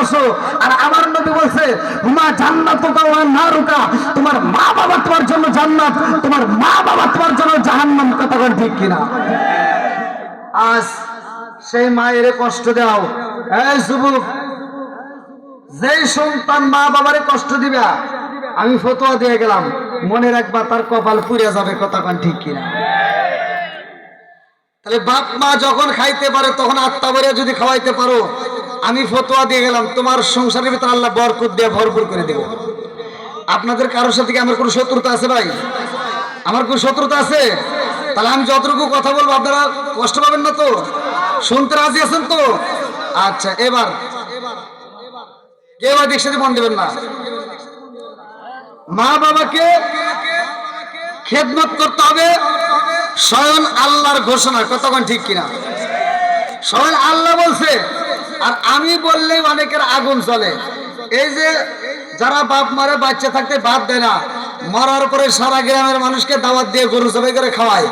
ভালোবাসো। আর আমার নবী বলছে হুমা জান্নাতুকা ওয়া নারুকা, তোমার মা বাবা তোমার জন্য জান্নাত, তোমার মা বাবা তোমার জন্য জাহান্নাম। কথা বল ঠিক কিনা? আজ সেই মায়ের কষ্ট দাও। এই যুবক, যেই সন্তান মা বাবারে কষ্ট দিবা, আমি ফতোয়া দিয়ে গেলাম, মনে রাখবা তার কপাল পুড়ে যাবে। কথা কন ঠিক কিনা? তাহলে বাপ মা যখন খাইতে পারে তখন আত্মা ভরে যদি খাওয়াইতে পারো, আমি ফতোয়া দিয়ে গেলাম তোমার সংসারের ভিতরে আল্লাহ বরকত দিয়ে ভরপুর করে দেবে। আপনাদের কারোর সাথে কি আমার কোনো শত্রুতা আছে ভাই? আমার কোনো শত্রুতা আছে? তাহলে আমি যতটুকু কথা বলবো আপনারা কষ্ট পাবেন না তো? শুনতে রাজি আছেন তো? আচ্ছা, এবার কেউ দেখতে মন দেবেন না। মা বাবাকে খেদমত করতে হবে, স্বয়ং আল্লাহর ঘোষণা। কতক্ষণ ঠিক কিনা? স্বয়ং আল্লাহ বলছে, আর আমি বললেই অনেকের আগুন চলে। এই যে যারা বাপ মারে বাচ্চা থাকতে ভাত দেয় না, মরার পরে সারা গ্রামের মানুষকে দাওয়াত দিয়ে গরু জবাই করে খাওয়ায়,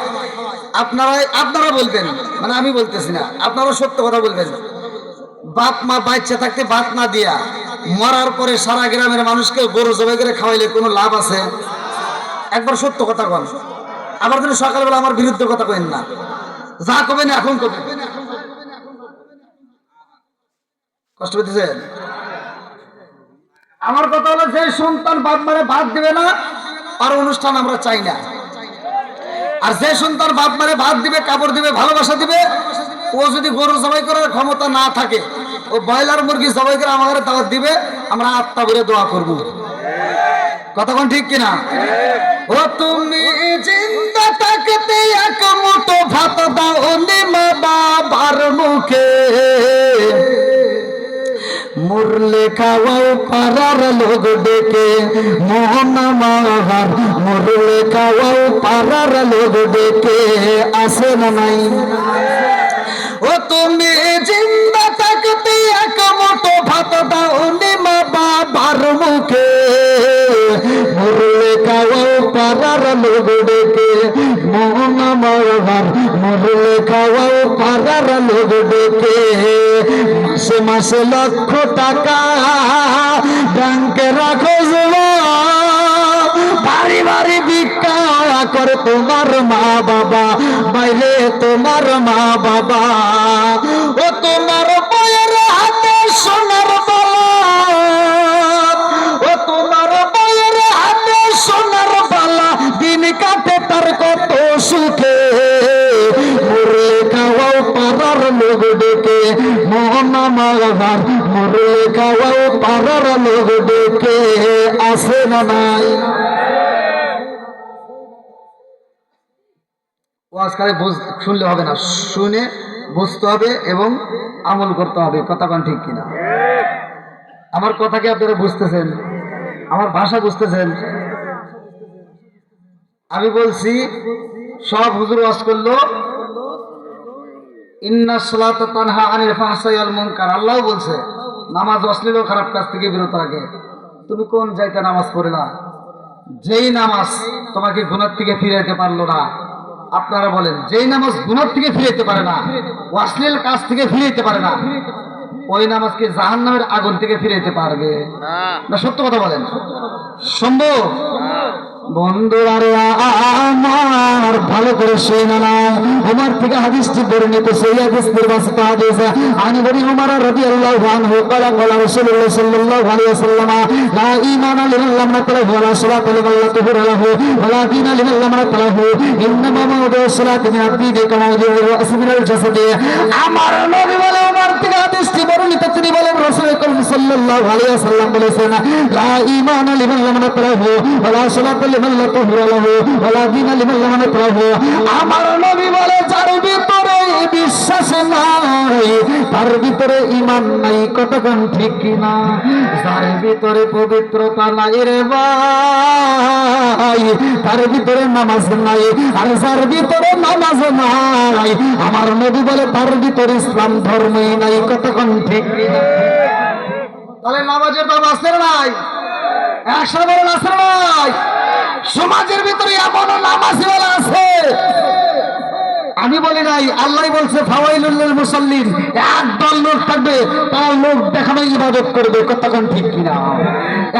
আপনারা বলবেন, মানে আমি বলতেছি না, আপনারা সত্য কথা বলবেন। বাপ মা বাচ্চা থাকতে ভাত না দিয়া মরার পরে সারা গ্রামের মানুষকে গরু জবাই করে খাওয়াইলে কোনো লাভ আছে? একবার সত্য কথা কন। আবার যেন সকালবেলা আমার বিরুদ্ধে কথা কইেন না, যা কবেন এখন কবেন। কষ্ট পেতেছেন? আমার কথা হলো, যে সন্তান বাপ মারে ভাত দিবে না আর অনুষ্ঠান আমরা চাই না। আর যে সন্তান বাপ মারে ভাত দিবে, কাপড় দিবে, ভালোবাসা দিবে, ও যদি গরু জবাই করার ক্ষমতা না থাকে, ও ব্রয়লার মুরগি জবাই করে আমাদের দাওয়াত দিবে, আমরা আত্মা ভরে দোয়া করব। কতক্ষণ ঠিক কিনা? ও তুমি জিন্দা থাকতে এক মুঠো ভাত দাও নি মা বাবার মুখে, মুরলে খাওয়াও পাড়ার লোক ডেকে মোহন মাহার, মুরলে খাওয়াও পাড়ার লোক ডেকে আসে না নাই। ও তুমি জিন্দা থাকতে এক মুঠো ভাত দাও নি মা বাবার মুখে, মুরলে খাওয়াও পাড়ার লোক ডেকে মোহন মাহার, মুরলে খাওয়াও পাড়ার লোক ডেকে। মাসে মাসে লক্ষ টাকা ব্যাংকে রাখো, বাড়ি বাড়ি ভিক্ষা করে তোমার মা বাবা, বাইরে তোমার মা বাবা। ও তোমার বইয়ের হাতে সোনার বালা, ও তোমার বইয়ের হাতে সোনার বালা, দিন কাটে তার কত সুখে, মুরলে খাওয়াও পাড়ার লোক ডেকে মোহন মাগার, মুরলে খাওয়াও পাড়ার লোক ডেকে আসে না নাই। ওয়াজকারে শুনলে হবে না, শুনে বুঝতে হবে এবং আমল করতে হবে। কথা কোন ঠিক কিনা? আমার কথা কি আপনারা বুঝতেছেন? আমার ভাষা বুঝতেছেন? আমি বলছি, সব হুজুর ওয়াজ করলো ইন্না সালাতা তানহা আনিল ফাহশাই ওয়াল মুনকার। আল্লাহ বলছে নামাজ অশ্লীল ও খারাপ কাজ থেকে বিরত রাখে। তুমি কোন যাইতে নামাজ পড়লা? যেই নামাজ তোমাকে গুনাহ থেকে ফিরাইতে পারলো না, আপনারা বলেন, যেই নামাজ গুনাহ থেকে ফিরাইতে পারে না, অশ্লীল কাজ থেকে ফিরাইতে পারে না, ওই নামাজকে জাহান্নামের আগুন থেকে ফিরাইতে পারবে না? সত্য কথা বলেন, সম্ভব? বন্ধুরা আমার ভালো করে শুনে নাও, ওমর থেকে হাদিসটি বর্ণিত, সেই হাদিস নির্বাচিত হাদিস। আনি বনি ওমর রাদিয়াল্লাহু আনহু قال قال رسول الله صلى الله عليه وسلم لا إيمان لمن لم يطلب ولا صلاة لمن لا طهر له ولا دين لمن لم يطلب إنما موضع الصلاة من الدين كموضع الرأس من الجسد। আমার নবী বলে, ওমর থেকে হাদিসটি বর্ণিত, তিনি বলেন রাসূল করিম সাল্লাল্লাহু আলাইহি ওয়াসাল্লাম বলেছেন, লা ঈমান লিমান লাম ইয়াতলাহু ওয়ালা সালাত লিমান লা তুহরা লাহু ওয়ালা দীন লিমান লাম ইয়াতলাহু। আমার নবী বলে, যার ভিতরে বিশ্বাস নাই তার ভিতরে ঈমান নাই। কতক্ষণ ঠিক কিনা? যার ভিতরে পবিত্রতা নাই রে ভাই, তার ভিতরে নামাজ নাই। আর যার ভিতরে নামাজ নাই, আমার নবী বলে তার ভিতরে ইসলাম ধর্মই নাই। কতক্ষণ ঠিক কিনা? তাহলে নামাজের দাম আছে নাই? একসাথে বলেন, আছে নাই? সমাজের ভিতরে এমন নামাজওয়ালা আছে, আমি বলি নাই, আল্লাহ বলছে ফাওয়াইলুল লিল মুসাল্লিন। একদল লোক থাকবে, তারা লোক দেখানো ইবাদত করবে, কতক্ষণ ঠিক কিনা?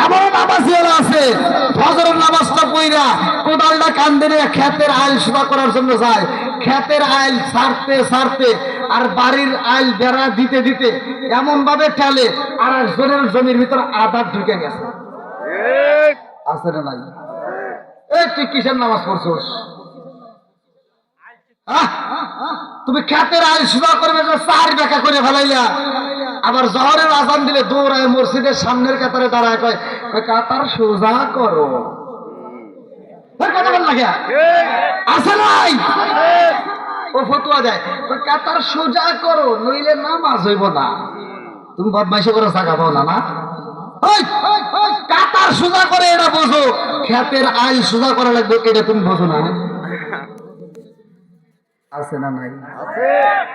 এমন নামাজিওয়ালা আছে ফজরের নামাজটা পড়া কোদালটা কান্দে নিয়ে ক্ষেতের আইল সেবা করার জন্য যায়, ক্ষেতের আইল ছাড়তে ছাড়তে আর বাড়ির আইল বেড়া দিতে দিতে এমন ভাবে ঠেলে আর একজনের জমির ভিতর আধার ঢুকে গেছে। আছে না নাই? এই তুই কিসের নামাজ পড়ছস? তুমি ক্ষেতের আইল সেবা করবে, চার বেকা করে ফেলাইলা, আবার জহরের আজান দিলে দৌড়ায় মসজিদের সামনের কাতারে দাঁড়ায়, কয় কাতার সোজা করো। কথা বল না কে? আছে নাই? ও ফতুয়া দেয় কাতার সোজা করো, নইলে নামাজ হইব না। তুমি বদমাইশি করে চাকা পাও না? না, কাতার সোজা করে এটা বোঝো, ক্ষেতের আইল সোজা করা লাগবে এটা তুমি বোঝো না? আছে না নাই?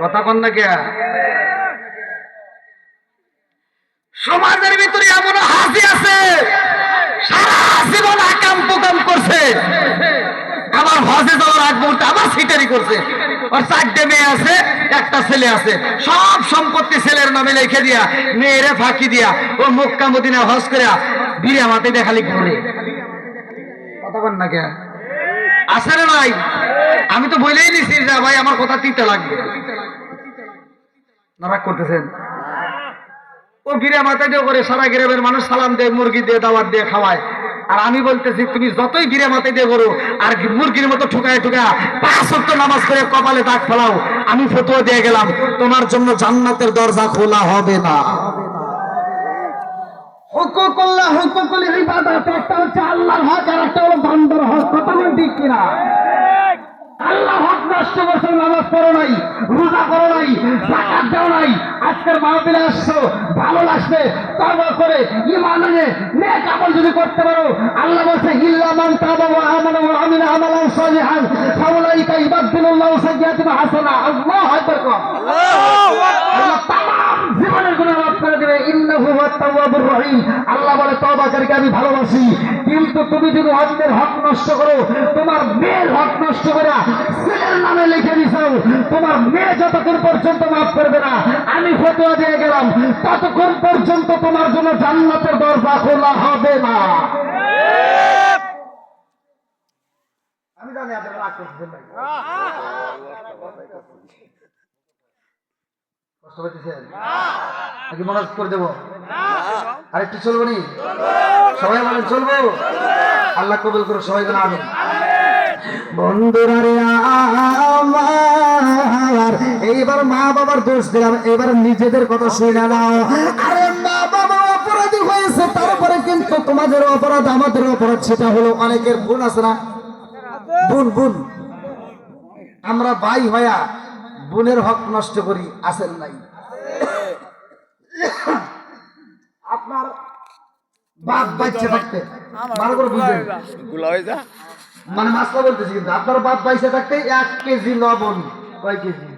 কথা কন না কে? সমাজের ভিতরে এমন হাসি আছে সারা জীবন আকাম পোকাম করছে, আবার হজে যাওয়ার আগ মুহূর্তে আবার সিটারি করছে। আর 4টে মেয়ে আছে, একটা ছেলে আছে, সব সম্পত্তি ছেলের নামে লিখে দিয়া মেয়েরে ফাঁকি দিয়া ও মক্কা মদিনা হজ করে বিড়া মাতে দেখালি করে। কথা বল না কে? আছে না নাই? আমি তো বলেই দিছি যে ভাই আমার কথা তিতে লাগবে, নারাক করতেছেন। ও গিরা মাথা দিয়ে করে সারা গ্রামের মানুষ সালাম দেয়, মুরগি দিয়ে দাওয়াত দিয়ে খাওয়ায়। আর আমি বলতেছি তুমি যতই গিরা মাথায় দিয়ে করো আর মুরগির মতো ঠুকায় ঠুকা 5 ওয়াক্ত নামাজ করে কপালে দাগ ফেলাও, আমি ফতোয়া দিয়ে গেলাম তোমার জন্য জান্নাতের দরজা খোলা হবে না। হুকুকুল্লাহ, হুকুকুল ইবাদত, একটা হচ্ছে আল্লাহর হক আর একটা হলো বান্দার হক। কথা বল ঠিক কিনা? আল্লাহ হক নষ্ট করছো, নামাজ পড়ো নাই, রোজা করো নাই, যাকাত দাও নাই, আজকের মাহফিলে আসছো ভালো লাগছে, তওবা করে ঈমান এনে নেক আমল যদি করতে পারো, আল্লাহ বলছে ইল্লা মান তাবা ওয়া আমানা ওয়া আমিলা আমালান সালিহান ফাউলাইকা ইবাদদিলুল্লাহু সাইয়্যাতিহিম হাসানা। আল্লাহু আকবার। আল্লাহু আকবার। তামাম জীবনের গুনাহ মাফ করে দেবে। ইন্নাহু হুয়াত তাওয়াবুর রহিম। আল্লাহ বলে তওবাকারীকে আমি ভালোবাসি। কিন্তু তুমি যদি অন্যের হক নষ্ট করো, তোমার মেয়ের হক নষ্ট করে ছেলের নামে লিখে দিছো, তোমার মেয়ে যতক্ষণ পর্যন্ত মাফ করবে না, আমি ফতোয়া দিয়ে গেলাম ততক্ষণ পর্যন্ত তোমার জন্য জান্নাতের দরজা খোলা হবে না। আমি জানি আপনারা রাগ করতেছেন, কষ্ট পেতেছেন নাকি? মনে করে দেবো আরেকটু চলবো নি? সবাই বলেন চলবো। আল্লাহ কবুল করো সবাই যেন। আমি বন্ধুরা রে আমার, এইবার মা বাবার দোষ দিলাম, এবার নিজেদের কথা শুনে নাও। আরে মা বাবা অপরাধী হয়েছে, তারপরে কিন্তু তোমাদের অপরাধ আমাদের অপরাধ, সেটা হলো অনেকের বোন আছে না? বোন বোন আমরা ভাই হইয়া বোনের হক নষ্ট করি, আসেন নাই? আপনার বাপ বাচ্চা থাকতে ভালো করে বুঝবেন, মানে মাসলা বলতেছি, কিন্তু আপনার বাপ বাইসে থাকতে 1 কেজি লবণ, কয় কেজি?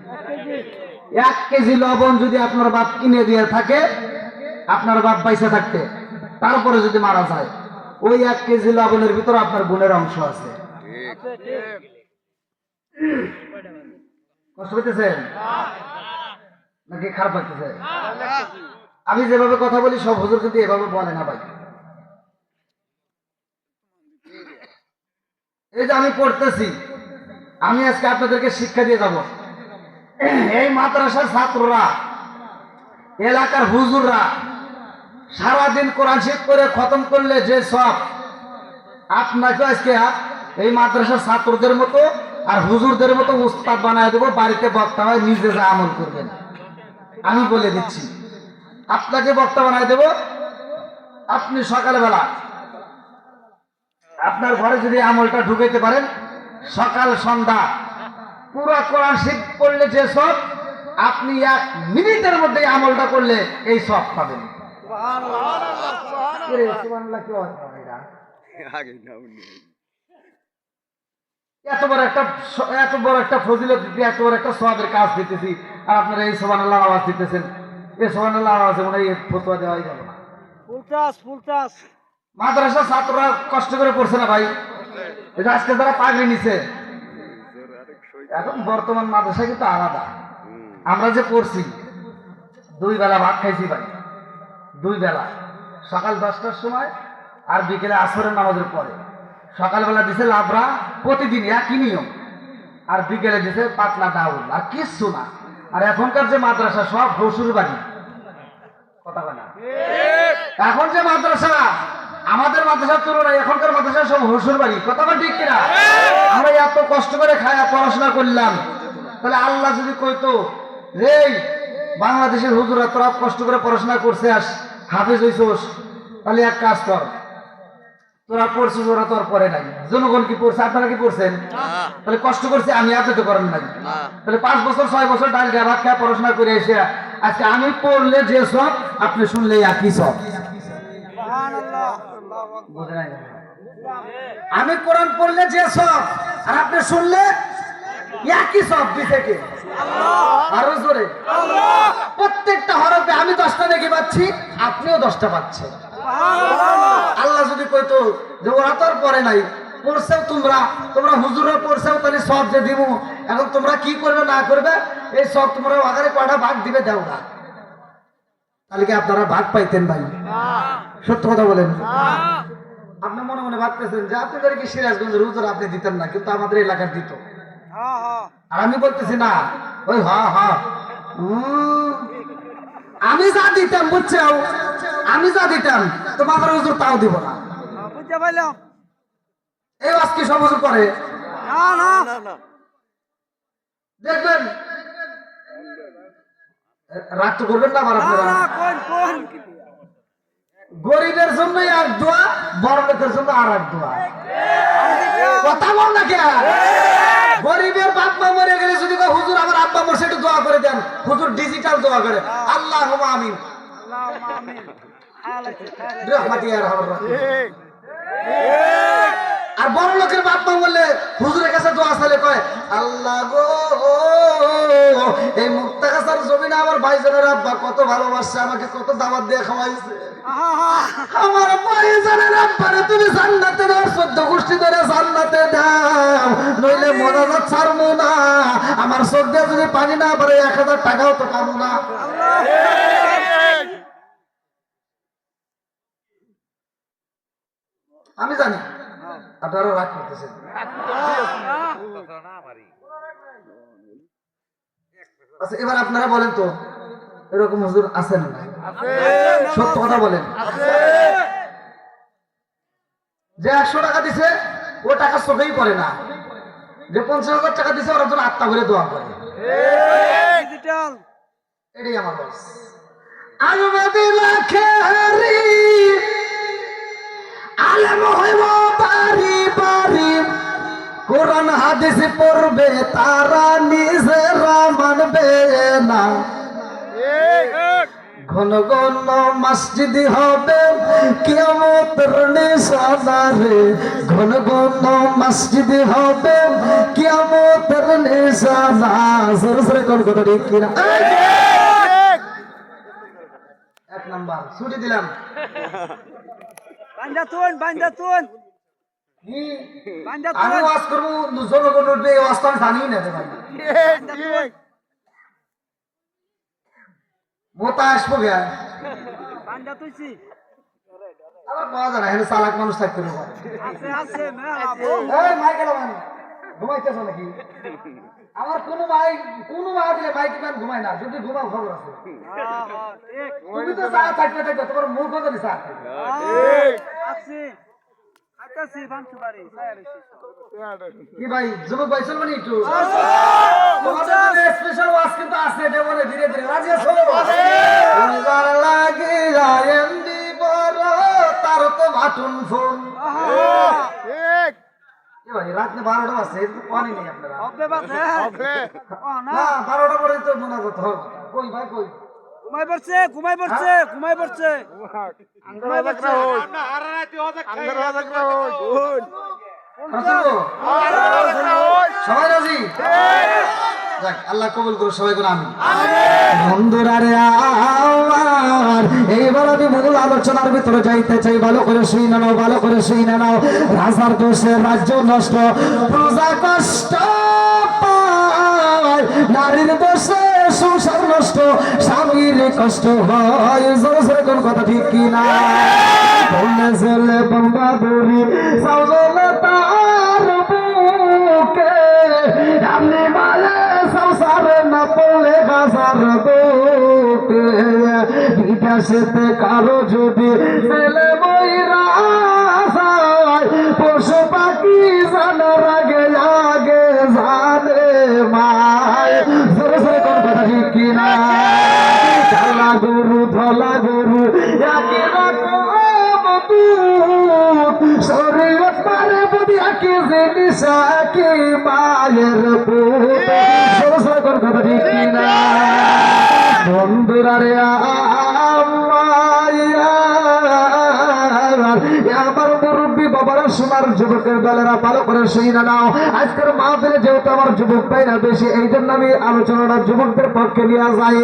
1 কেজি লবণ যদি আপনার বাপ কিনে দিয়ে থাকে, আপনার বাপ বাইসে থাকতে, তারপরে যদি মারা যায়, ওই 1 কেজি লবণের ভিতরে আপনার বোনের অংশ আছে। কষ্ট পেতেছেন নাকি খারাপ লাগতেছে? আমি যেভাবে কথা বলি সব হুজুর কিন্তু এভাবে বলে না ভাই। এই যে আমি পড়তেছি, আমি আজকে আপনাদেরকে শিক্ষা দিয়ে যাব। এই মাদ্রাসার ছাত্ররা, এলাকার হুজুররা সারাদিন কোরআন শরীফ করে খতম করলে যে সব, আপনাকে আজকে এই মাদ্রাসার ছাত্রদের মতো আর হুজুরদের মতো উস্তাদ বানায় দেবো, বাড়িতে বক্তা হয়, নিজে যা আমল করবেন। আমি বলে দিচ্ছি, আপনাকে বক্তা বানায় দেব। আপনি সকালবেলা আপনার ঘরে যদি আমলটা ঢুকাইতে পারেন, সকাল সন্ধ্যা পুরো কোরআন শরীফ পড়লে যে সব, আপনি 1 মিনিটের মধ্যে আমলটা করলে এই সব পাবেন। এত বড় একটা ফজিলত দিতে, এত বড় একটা সওয়াবের কাজ দিতেছি, আর আপনারা এই সুবহানাল্লাহ আওয়াজ দিতেছেন। এই সুবহানাল্লাহ আওয়াজে মনে হয় ফতোয়া দেওয়াই যাবে না। মাদ্রাসা ছাত্ররা কষ্ট করে পড়ছে না ভাই? এটা আজকে যারা পাগড়ি নিছে, এখন বর্তমান মাদ্রাসা কিন্তু আলাদা। আমরা যে পড়ছি 2 বেলা ভাত খাইছি ভাই। দুই বেলা, সকাল 10টার সময় আর বিকেলে আসরের নামাজের পরে। সকালবেলা দিছে লাবড়া, প্রতিদিন একই নিয়ম, আর বিকেলে দিছে পাতলা ডাউল, আর কিচ্ছু না। আর এখনকার যে মাদ্রাসা সব শ্বশুর বাড়ি, কথা বলে না। এখন যে মাদ্রাসা, আমাদের মাদ্রাসার তুলনায় এখনকার মাদ্রাসা সব শ্বশুর বাড়ি, কথা বল ঠিক কিনা? আমরা এত কষ্ট করে খায়া পড়াশোনা করলাম, তাহলে আল্লাহ যদি কইতো যে বাংলাদেশের হুজুরা তোরা কষ্ট করে পড়াশোনা করছে, আস হাফেজ হইছোস, তাহলে এক কাজ কর, তোরা পড়ছিস ওরা তোর পরে নাই, জনগণ কি পড়ছে? আপনারা কি পড়ছেন? তাহলে কষ্ট করছে আমি, আপনি তো করেন নাই। তাহলে 5 বছর 6 বছর ডাল গা ভাত খায় পড়াশোনা করে এসে আজকে আমি পড়লে যে সব, আপনি শুনলে একই সব। আমি কোরআন পড়লে যে সব, আর আপনি শুনলে একই সব। দিছে কে? আরো জোরে। প্রত্যেকটা হরফে আমি 10টা নাকি পাচ্ছি, আপনিও 10টা পাচ্ছেন। আল্লাহ যদি কইতো যে ওরা তো আর পড়ে নাই, পড়ছেও তোমরা, তোমরা হুজুরে পড়ছেও, তাহলে সব যে দিব, এখন তোমরা কি করবে না করবে এই সব তোমরা আগারে কয়টা ভাগ দিবে দাও না, তাহলে কি আপনারা ভাগ পাইতেন ভাই? সত্য কথা বলেন। আপনি মনে মনে ভাবতেছেন যে আপনাদের কি সিরাজগঞ্জের হুজুর আপনি দিতেন না, কিন্তু আমাদের এলাকার দিত। আর আমি বলতেছি না ওই আমি যা দিতাম, বুঝছো, আমি যা দিতাম তোমাদের হুজুর তাও দিব না। বুঝতে পারলাম। এই আজকে সব হুজুর করে দেখবেন, রাগ তো করবেন না আবার আপনারা। গরিবের জন্য এক দোয়া, বড় লোকের জন্য আর এক দোয়া। কথা বল না কে? গরিবের বাপ মা মরে গেলে যদি হুজুর আমার আব্বা মরছে একটু দোয়া করে দেন, হুজুর ডিজিটাল দোয়া করে, আল্লাহুম্মা আমিন। আর বড় লোকের বাপ মা বললে হুজুরের কাছে দোয়া চাইলে কয়, আল্লাহ গো এই মুক্তাগাছার জমিনে আমার ভাইজানের আব্বা কত ভালোবাসছে, আমাকে কত দাওয়াত দিয়ে খাওয়াইছে, আমার ভাইজানের আব্বারে তুমি জান্নাতে দাও, 14 গোষ্ঠী ধরে জান্নাতে দাও, নইলে মোনাজাত ছাড়বো না, আমার চোখ দিয়ে যদি পানি না পড়ে 1000 টাকাও তো পাবো না। আমি জানি আপনারা রাগ করতেছেন। আচ্ছা এবার আপনারা বলেন তো, এরকম হুজুর আছেন না? সত্য কথা বলেন। যে 100 টাকা দিছে ও টাকা চোখেই পড়ে না, যে 50,000 টাকা দিছে ওরা জন্য আত্মা ভরে দোয়া করে। এটাই আমার বস। আলেম হইব বাড়ি বাড়ি, কোরআন হাদিস পড়বে তারা নিজেরা মানবে না, ঘন ঘন মসজিদ হবে কিয়ামতের নিশানারে, ঘন ঘন মসজিদ হবে কিয়ামতের নিশানা। জোরে জোরে কোন কথা ঠিক কিনা? 1 নাম্বার ছুটি দিলাম। আমি ওয়াজ করবো, জনগণ উঠবে, এই ওয়াজ তো আমি জানি না। মোতা আসবো গে আবার পাওয়া যায় না, এখানে চালাক মানুষ থাকতে ঘুমাইতেছ নাকি? আমার কোনো ভাই দিলে ভাই কি ঘুমায় না, যদি ঘুমাও খবর আছে। তুমি তো চা থাকবে থাকবে, তোমার মুখ হবে চা কি ভাই? যুবক ভাই চলবে একটু, স্পেশাল ওয়াজ কিন্তু আছে, দেবনে ধীরে ধীরে রাজি আছো? তার তো বাটন ফোন ভাই, রাত 12টা আছে, পানি নেই আপনারা। 12টা পরে তো মনে করতে হবে। কই ভাই কই? ঘুমাই পড়ছে। সবাই রাজি? আল্লাহ কবুল করো সবাই করে। আমি বন্ধুরা রে আমার এইবার আমি মূল আলোচনার ভিতরে যাইতে চাই। ভালো করে শুনে নাও, ভালো করে শুনে নাও। রাজার দোষে রাজ্য নষ্ট, প্রজা কষ্ট পায়, নারীর দোষে সংসার নষ্ট, স্বামীর কষ্ট হয়, জোরে জোরে কোন কথা ঠিক কিনা? বললে চলে বাহাদুরি সাউলে তার বুকে, এমনি মায়ে সংসার না পড়লে বাজার বুকে। বিদেশেতে কারো যদি ছেলে বইরা যায়, পশু পাখি জানার আগে আগে জানে মায়, জোরে জোরে কোন কথা ঠিক কিনা? ধলা গরু ধলা গরু একই রকম দুধ, শরীয়ত পারে বুঝি একই জিনিস একই মায়ের পুত, জোরে জোরে কোন কথা ঠিক কিনা? বন্ধুরা রে আমার মুরব্বী বাবারা, সোনার যুবকের দলেরা ভালো করে শুই না নাও। আজকের মাহফিলে যেহেতু আমার যুবক ভাইরা বেশি, এই জন্য আমি আলোচনাটা যুবকদের পক্ষে নিয়ে যাই।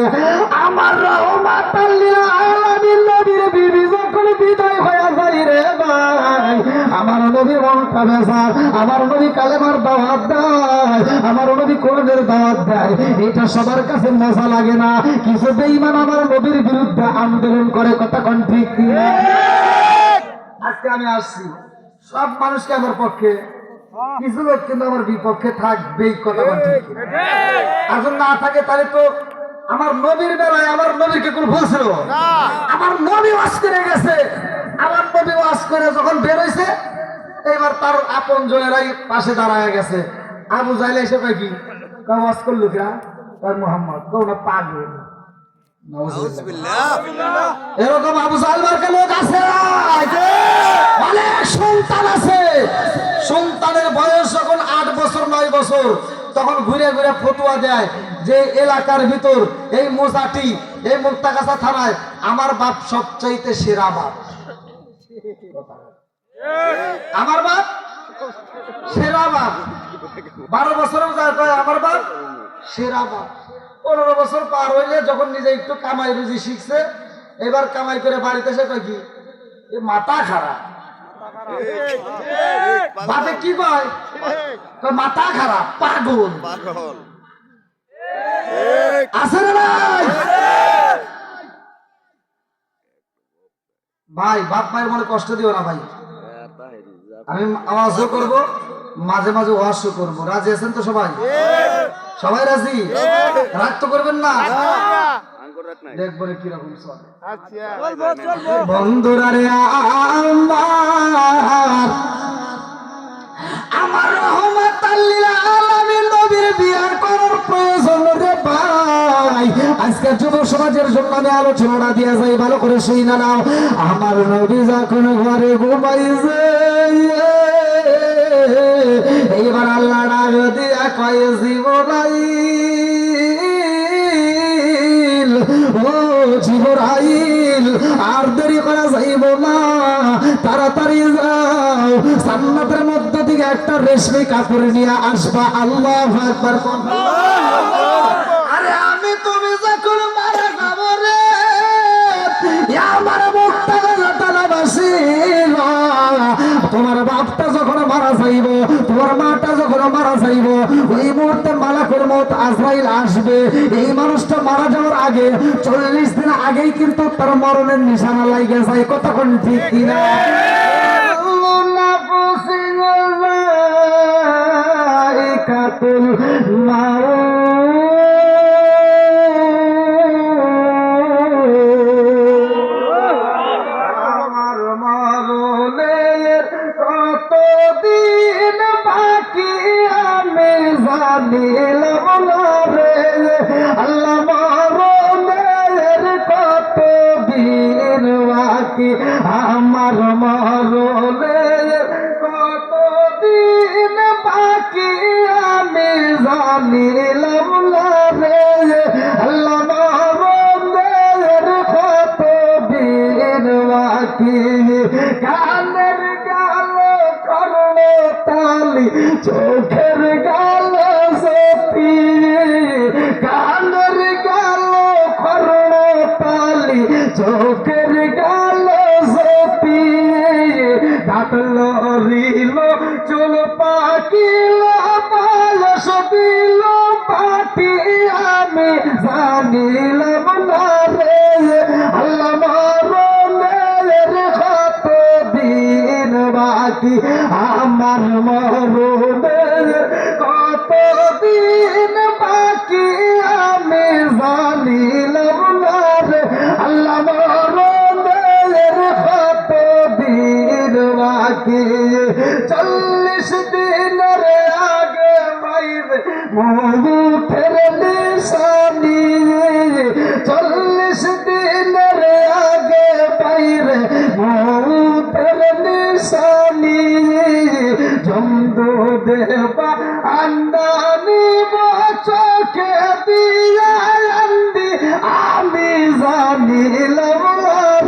আমার রহমাতাল লিল আলামিন নবীর বিবি যখন বিদায় হয়ে যায় রে ভাই, আমার নবী মনটা বেজার, আমার নবী কালেমার দাওয়াত দেয়, আমার নবী কোরআনের দাওয়াত দেয়। এটা সবার কাছে মজা লাগে না, কিছু বেঈমান আমার নবীর বিরুদ্ধে আন্দোলন করে, কথা কোন ঠিক কিনা? আজকে আমি আসছি, সব মানুষকে আমার পক্ষে, কিছু লোক কিন্তু আমার বিপক্ষে থাকবেই, কথা কোন ঠিক কিনা? আর যদি না থাকে তাহলে তো আমার নবীর বেলায় আমার নবীকে কোন ভুল ছিল? আমার নবী ওয়াজ করে গেছে, আমার নবী ওয়াজ করে যখন বের হয়েছে, এবার তার আপন জনেরাই পাশে দাঁড়ায় গেছে। আবু জাহেল এসে কয় কি ওয়াজ করলো কিনা? মোহাম্মদ কও না পাগল। এরকম আবু জাহেল মার্কা লোক আছে, অনেক সন্তান আছে, সন্তানের বয়স যখন 8 বছর 9 বছর, তখন ঘুরে ঘুরে ফতুয়া দেয় যে এলাকার ভিতর এই মোজাটি, এই মুক্তাগাছা থানায় আমার বাপ সবচাইতে সেরা বাপ, আমার বাপ সেরা বাপ। 12 বছরেও যায় কয় আমার বাপ সেরা বাপ। 15 বছর পার হইলে যখন নিজে একটু কামাই রুজি শিখছে, এবার কামাই করে বাড়িতে এসে কয় কি মাথা খারাপ। বাপে কি কয়? মাথা খারাপ, পাগল আছে না ভাই? ভাই বাপ মায়ের মনে কষ্ট দিও না ভাই। আমি আওয়াজও করবো, মাঝে মাঝে ওয়াজও করবো। রাজি আছেন তো সবাই? সবাই রাজি? রাগ তো করবেন না? দেখবো কিরকম চলে। বন্ধুরা রে আমার রহমাতাল লিল আলামিন নবীর বিয়ার করার প্রয়োজন রে ভাই। আজকে যুব সমাজের জন্য আমি আলোচনা দিয়ে যাই, ভালো করে শুই না নাও। আমার নবী যখন ঘরে ঘুমাইছে, এইবার আল্লাহ ডাক দিয়া কয় জিবরাইল, ও জিবরাইল আর দেরি করা যাইব না, তাড়াতাড়ি যাও, জান্নাতের মধ্যে থেকে একটা রেশমি কাপড় নিয়ে আসবা। আল্লাহু আকবার। আরে আমি তুমি যখন মারা যাবো রে, আমার মুখটা টানা বাসিল, তোমার বাপটা যখন মারা যাইব, তোমার মাটা যখন মারা যাইব, ওই মুহূর্তে মালাকুল মউত আজরাইল আসবে। এই মানুষটা মারা যাওয়ার আগে 40 দিন আগেই কিন্তু তার মরণের নিশানা লাগে যায়, কতক্ষণ ঠিক কিনা? কাতুল আমার মরণের কতদিন বাকি আমি জানিলাম না রে, আল্লাহ মরণের কতদিন বাকি, আমার মরণের কতদিন বাকি আমি জানিলাম না রে, আল্লাহ মরণের কতদিন বাকি। কানের গাল কর্ণ তালি, চোখের গাল সতী, কানের গাল কর্ণ তালি, চোখের গাল সতী, দাঁত লরিল চুল পাকিল, বয়স দিল পাটি আমি জানিলাম না রে আল্লাহ মরণের কত দিন বাকি আমার মরণের কত দিন বাকি আমি জানিলাম না রে আল্লাহ মরণের কত দিন বাকি 40 দিনের আগে বাইরে মুখের নিশানি 40 দিনের আগে বাইরে মুখের নিশানি জমদু দেবা আন্দানি চোখে দিয়া আন্দি আমি জানিলাম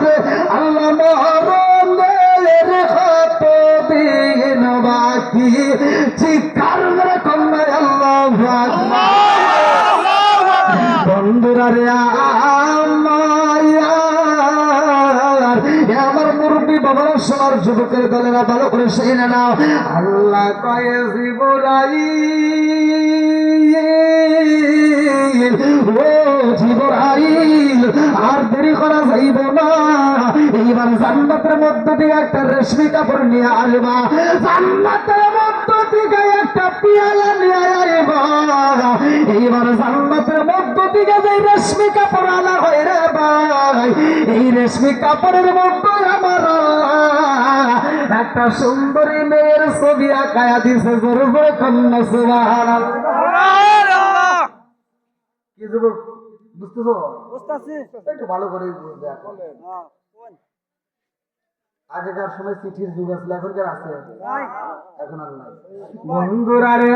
রে আল্লাহ মরণের কত দিন বাকি চিৎকার করে কন্যা আল্লাহু আকবার বন্ধুরা রে আমার মুরব্বী বাবার সবার যুবকের দলেরা ভালো করে সেই না আল্লাহ কয়ে জিবরাইল ও জিবরাইল আর দেরি করা যাইব না এইবার জান্নাতের মধ্য থেকে একটা রেশমি কাপড় নিয়ে আসবা জান্নাতের মধ্য থেকে একটা পিয়ালা নিয়ে আইবা এইবার জান্নাতের মধ্য থেকে যে রেশমি কাপড় আনা হয় রে ভাই এই রেশমি কাপড়ের মধ্যে আমার একটা সুন্দরী মেয়ের ছবি আঁকায়া দিছে জোরে জোরে কন্যা সুবহানাল্লাহ কি যুবক বুঝতেছো একটু ভালো করে বুঝবে আগেকার সময় চিঠির যুগ আসলে এখনকার আছে এখন আর নাই বন্ধুরা রে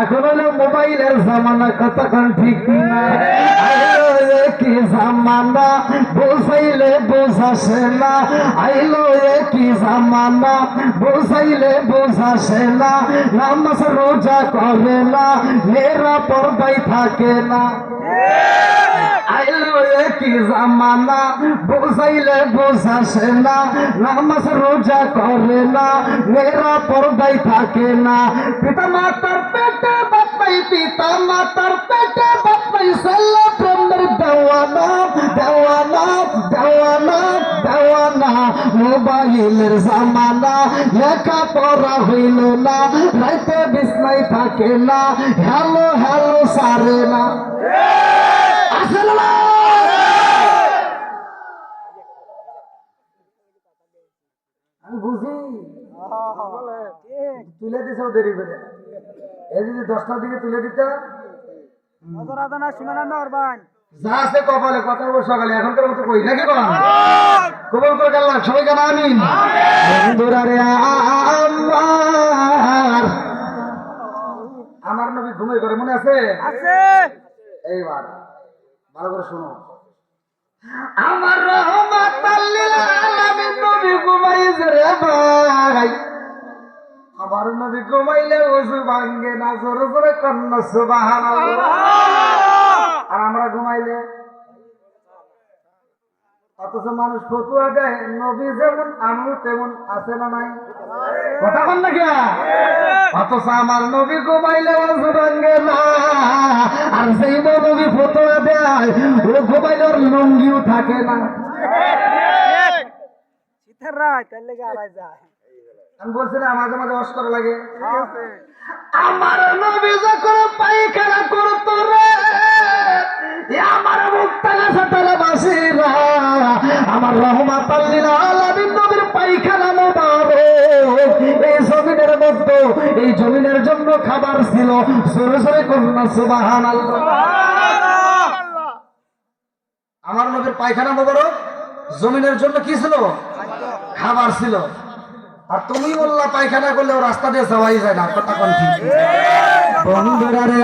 এখন হলো মোবাইলের জামানা কতক্ষণ ঠিক না কি জামানা বোঝাইলে বোঝাসে না আইলো কি জামানা বোঝাইলে বোঝাসে না নামাজ রোজা করে না মেয়েরা পর্দায় থাকে না আইলো কি জামানা বোঝাইলে বোঝাসে না নামাজ রোজা করে না মেয়েরা পর্দায় থাকে না পিতা মাতার পেটে বাপাই পিতা মাতার পেটে বাপাই সাল্লা প্রেমের দেওয়ানা দেওয়ানা দেওয়ানা দেওয়ানা মোবাইলের জামানা লেখা পড়া হইল না রাইতে বিছনায় থাকে না হ্যালো হ্যালো সারে না আমি বুঝি তুলে দিছে দেরি করে এই যদি 10টার দিকে তুলে দিতে যা আছে কপালে কথা বলবো সকালে এখনকার মতো কই নাকি কবল করে গেলাম সবাই কেন আমিন বন্ধুরা রে আমার নবী ঘুমাই করে মনে আছে এইবার ভালো করে শোনো আমার রহমাতাল লিল আলামিন নবী ঘুমাইছে রে ভাই আমার নবী ঘুমাইলে ওযু ভাঙে না জোরে জোরে কন্না সুবহানাল্লাহ আর আমরা ঘুমাইলে অথচ মানুষ ফতুয়া দেয় নবী যেমন আমিও তেমন আছে না নাই কথা বল না কি অথচ আমার নবী ঘুমাইলে ওযু ভাঙে না আর সেই নবী ফতুয়া দেয় ও ঘুমাইলে ওর লুঙ্গিও থাকে না শীতের রাত তার লেগে আড়াই যায় আমি বলছি না মাঝে মাঝে ওয়াশ করা লাগে আমার নবী যখন পায়খানা করতো রে আমার মুখটা গাছে তারা বাসিরা আমার রহমাতাল লিল আলামিন নবীর পায়খানা মোবারক এই জমিনের মধ্যে এই জমিনের জন্য খাবার ছিল সরে সরে কন্যা সুবহানাল্লাহ আমার নবীর পায়খানা মোবারক জমিনের জন্য কি ছিল খাবার ছিল আর তুমি বললা পায়খানা করলে রাস্তা দিয়ে যাওয়াই যায় না কথা কোন ঠিক বন্ধুরা রে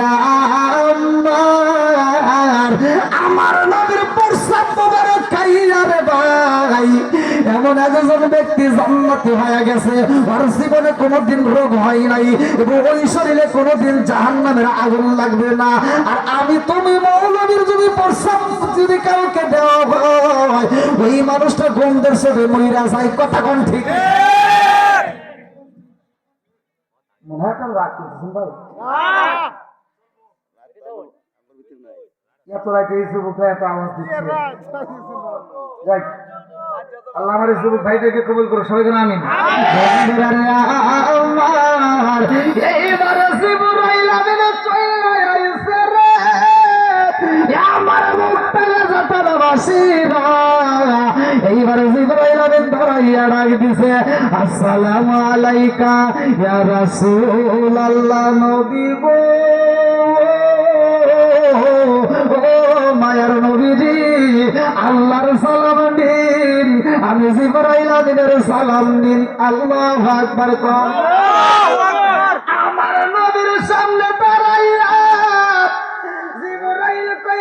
আমার নবীর প্রসাব মোবারক খাইয়া রে ভাই এমন একজন ব্যক্তি জান্নাতি হয়ে গেছে ওর জীবনে কোনোদিন রোগ হয় নাই এবং ওই শরীরে কোনোদিন জাহান্নামের আগুন লাগবে না আর আমি তুমি মৌলবীর যদি প্রসাব যদি কাউকে দেওয়া হয় ওই মানুষটা গন্ধের সাথে মহিলা যায় কথা কোন ঠিক মনে কেন রাগ করতেছেন ভাই? এত রাতে এই যুবকরা এত আওয়াজ দিচ্ছে। যাক, আল্লাহ আমার এই যুবক ভাইটাকে কবুল করো, সবাই যেন আমিন। এইবার জিবরাইল আমিন চলে আইছে রে, আমার মুক্তালে যতটা বাসিরা। এইবার জিবরাইল আমিন ধরাইয়া ডাক দিছে, আসসালামু আলাইকা ইয়া রাসূলুল্লাহ, নবী গো, ও মায়ার নবীজি, আল্লাহর সালাম দিন। আমি জিবরাইল আমিনের সালাম দিন। আল্লাহু আকবার।